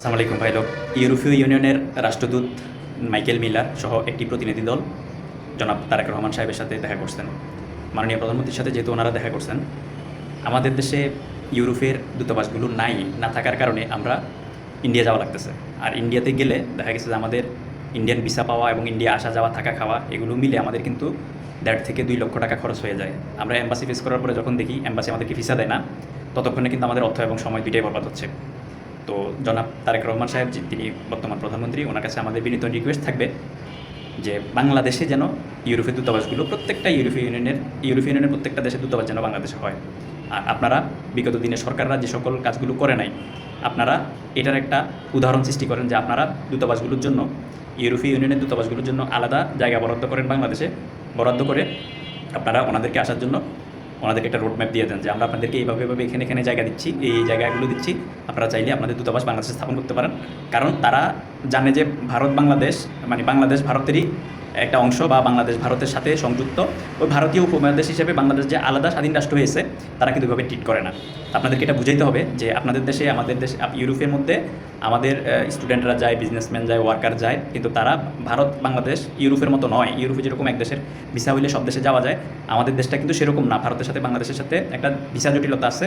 আসসালামু আলাইকুম ভাই লোক। ইউরোপীয় ইউনিয়নের রাষ্ট্রদূত মাইকেল মিলার সহ একটি প্রতিনিধি দল জনাব তারেক রহমান সাহেবের সাথে দেখা করছেন। মাননীয় প্রধানমন্ত্রীর সাথে যেহেতু ওনারা দেখা করছেন, আমাদের দেশে ইউরোপের দূতাবাসগুলো না থাকার কারণে আমরা ইন্ডিয়া যাওয়া লাগতেছে। আর ইন্ডিয়াতে গেলে দেখা গেছে যে আমাদের ইন্ডিয়ান ভিসা পাওয়া এবং ইন্ডিয়া আসা যাওয়া থাকা খাওয়া এগুলো মিলে আমাদের কিন্তু 1.5 থেকে 2 লক্ষ টাকা খরচ হয়ে যায়। আমরা এম্বাসি ফেস করার পরে যখন দেখি এম্বাসি আমাদেরকে ভিসা দেয় না, ততক্ষণে কিন্তু আমাদের অর্থ এবং সময় দুইটাই বরবাদ হচ্ছে। তো জনাব তারেক রহমান সাহেব তিনি বর্তমান প্রধানমন্ত্রী, ওনার কাছে আমাদের বিনীত রিকোয়েস্ট থাকবে যে বাংলাদেশে যেন ইউরোপের দূতাবাসগুলো প্রত্যেকটা ইউরোপীয় ইউনিয়নের প্রত্যেকটা দেশের দূতাবাস যেন বাংলাদেশে হয়। আর আপনারা বিগত দিনে সরকাররা যে সকল কাজগুলো করে নাই, আপনারা এটার একটা উদাহরণ সৃষ্টি করেন যে আপনারা দূতাবাসগুলোর জন্য ইউরোপীয় ইউনিয়নের দূতাবাসগুলোর জন্য আলাদা জায়গা বরাদ্দ করেন, বাংলাদেশে বরাদ্দ করে আপনারা ওনাদেরকে আসার জন্য ওনাদেরকে একটা রোড ম্যাপ দিয়ে দেন যে আমরা আপনাদেরকে এইভাবে এখানে জায়গা দিচ্ছি, এই জায়গাগুলো দিচ্ছি, আপনারা চাইলে আপনাদের দূতাবাস বাংলাদেশে স্থাপন করতে পারেন। কারণ তারা জানে যে ভারত বাংলাদেশ মানে বাংলাদেশ ভারতেরই একটা অংশ বা বাংলাদেশ ভারতের সাথে সংযুক্ত। ওই ভারতীয় উপমহাদেশ হিসেবে বাংলাদেশ যে আলাদা স্বাধীন রাষ্ট্র হয়েছে, তারা কিন্তু এভাবে ট্রিট করে না। আপনাদেরকে এটা বুঝাইতে হবে যে আপনাদের দেশে আমাদের দেশে ইউরোপের মধ্যে আমাদের স্টুডেন্টরা যায়, বিজনেসম্যান যায়, ওয়ার্কার যায়, কিন্তু তারা ভারত বাংলাদেশ ইউরোপের মতো নয়। ইউরোপে যেরকম এক দেশের ভিসা হইলে সব দেশে যাওয়া যায়, আমাদের দেশটা কিন্তু সেরকম না। ভারতের সাথে বাংলাদেশের সাথে একটা ভিসা জটিলতা আছে,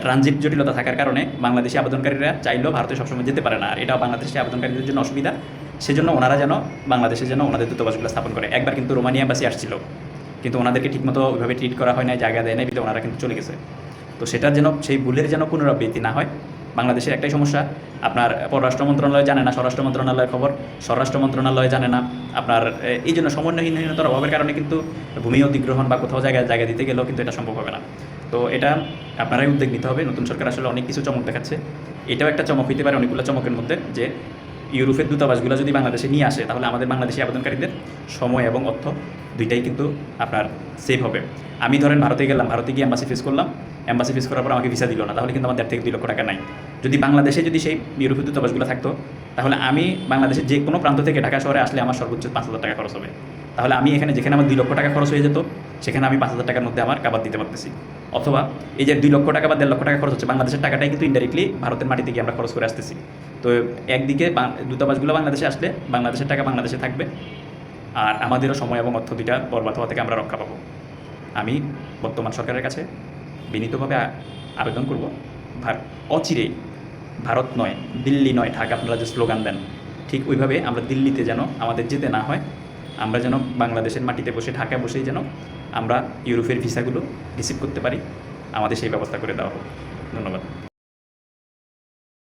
ট্রানজিট জটিলতা থাকার কারণে বাংলাদেশি আবেদনকারীরা চাইলেও ভারতে সবসময় যেতে পারে না। আর এটাও বাংলাদেশি আবেদনকারীদের জন্য অসুবিধা। সেজন্য ওনারা যেন বাংলাদেশে যেন ওনাদের দূতাবাসগুলো স্থাপন করে। একবার কিন্তু রোমানিয়া এম্বাসি আসছিল, কিন্তু ওনাদেরকে ঠিকমতো ওইভাবে ট্রিট করা হয় না, জায়গা দেয় না, কিন্তু ওনারা কিন্তু চলে গেছে। তো সেটার যেন সেই ভুলের যেন পুনরাবৃত্তি না হয়। বাংলাদেশের একটাই সমস্যা, আপনার পররাষ্ট্র মন্ত্রণালয় জানে না স্বরাষ্ট্র মন্ত্রণালয়ের খবর, স্বরাষ্ট্র মন্ত্রণালয় জানে না। আপনার এই জন্য সমন্বয়হীনতার অভাবের কারণে কিন্তু ভূমি অধিগ্রহণ বা কোথাও জায়গা দিতে গেলেও কিন্তু এটা সম্ভব হবে না। তো এটা আপনারাই উদ্যোগ নিতে হবে। নতুন সরকার আসলে অনেক কিছু চমক দেখাচ্ছে, এটাও একটা চমক হইতে পারে অনেকগুলো চমকের মধ্যে, যে ইউরোপের দূতাবাসগুলো যদি বাংলাদেশে নিয়ে আসে, তাহলে আমাদের বাংলাদেশি আবেদনকারীদের সময় এবং অর্থ দুইটাই কিন্তু আপনার সেভ হবে। আমি ধরেন ভারতে গেলাম, ভারতে গিয়ে এম্বাসি ফেস করলাম, এম্বাসি ফেস করার পর আমাকে ভিসা দিল না, তাহলে কিন্তু আমার 1.5 থেকে 2 লক্ষ টাকা নাই। যদি বাংলাদেশে যদি সেই ইউরোপীয় দূতাবাসগুলো থাকতো, তাহলে আমি বাংলাদেশের যে কোনো প্রান্ত থেকে ঢাকা শহরে আসলে আমার সর্বোচ্চ 5,000 টাকা খরচ হবে। তাহলে আমি এখানে যেখানে আমার 2 লক্ষ টাকা খরচ হয়ে যেত, সেখানে আমি 5,000 টাকার মধ্যে আমার কাবার দিতে পারতেছি। অথবা এই যে 2 লক্ষ টাকা বা 1.5 লক্ষ টাকা খরচ হচ্ছে, বাংলাদেশের টাকাটাই কিন্তু ইনডাইরেক্টলি ভারতের মাটিতে গিয়ে আমরা খরচ করে আসতেছি। তো একদিকে দূতাবাসগুলো বাংলাদেশে আসলে বাংলাদেশের টাকা বাংলাদেশে থাকবে, আর আমাদেরও সময় এবং অর্থ দুইটা বরবাদ হওয়া থেকে আমরা রক্ষা পাবো। আমি বর্তমান সরকারের কাছে বিনীতভাবে আবেদন করব, অচিরেই ভারত নয়, দিল্লি নয়, ঢাকা আপনারা যে স্লোগান দেন, ঠিক ওইভাবে আমরা দিল্লিতে যেন আমাদের যেতে না হয়। আমরা যেন বাংলাদেশের মাটিতে বসে, ঢাকায় বসেই যেন আমরা ইউরোপের ভিসাগুলো রিসিভ করতে পারি। আমাদের সেই ব্যবস্থা করে দেওয়া হোক। ধন্যবাদ।